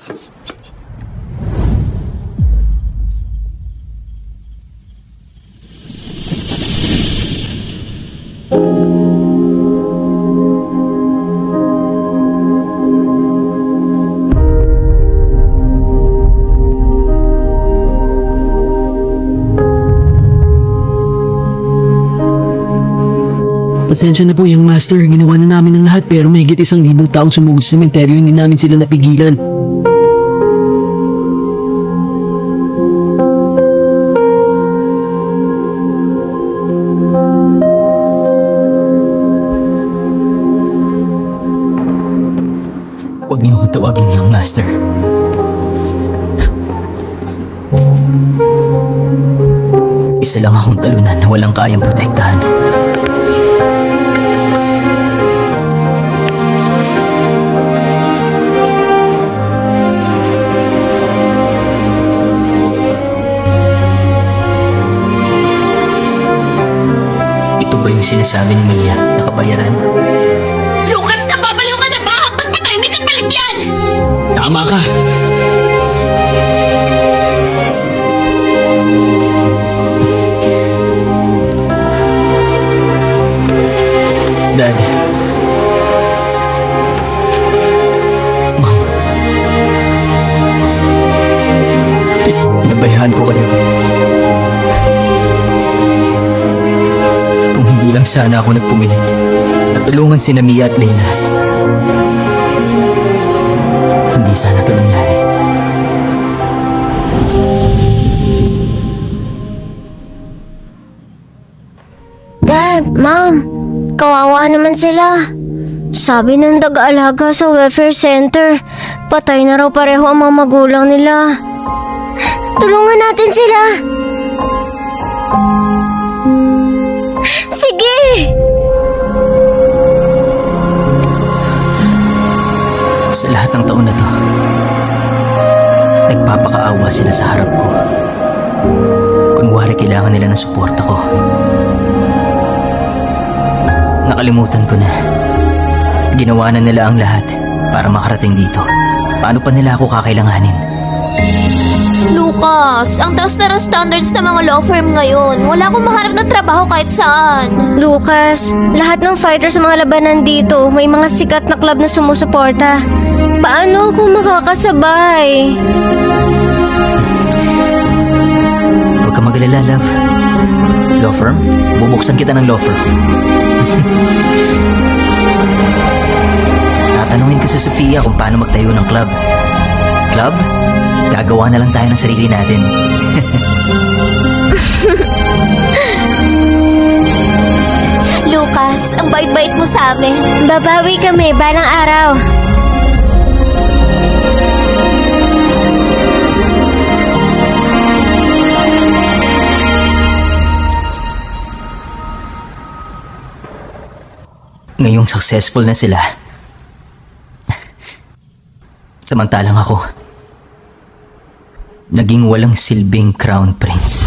Pasensya na po, Young Master. Ginawa na namin ang lahat pero may higit 1,000 taong sumugod sa sementeryo, hindi namin sila napigilan. Huwag niyo akong tawagin, Young Master. Isa lang akong talunan na walang kayang protektahan. Ito ba yung sinasabi ni Mia na kabayaran? Lucas, napapaliw ka na ba? Hanggang patay, hindi ka balik yan! Tama ka! Dad. Mom. Pinabayaan ko kayo. Kung hindi lang sana ako nagpumilit, natulungan si Mia at Leila, hindi sana ito nangyari. Dad, Mom, kawawa naman sila. Sabi ng dag-aalaga sa welfare center, patay na raw pareho ang mga magulang nila. Tulungan natin sila. Sige! Sa lahat ng taon na to, nagpapakaawa sila sa harap ko. Kunwari kailangan nila ng suporta ko. Nakalimutan ko na. Ginawa na nila ang lahat para makarating dito. Paano pa nila ako kakailanganin? Lucas, ang taas na ng standards ng mga law firm ngayon. Wala akong mahanap ng trabaho kahit saan. Lucas, lahat ng fighter sa mga labanan dito, may mga sikat na club na sumusuporta. Paano ako makakasabay? Huwag ka mag-alala, love. Law firm? Bubuksan kita ng law firm. Tatanungin ko si Sofia kung paano magtayo ng club. Club? Gagawa na lang tayo ng sarili natin. Lucas, ang bait-bait mo sa amin. Babawi kami balang araw. Ngayong successful na sila, samantalang ako, naging walang silbing crown prince.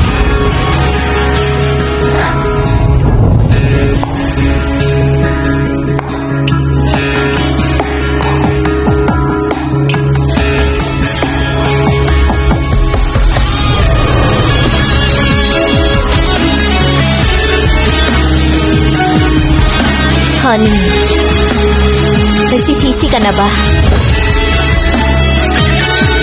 Honey, nagsisisi ka na ba?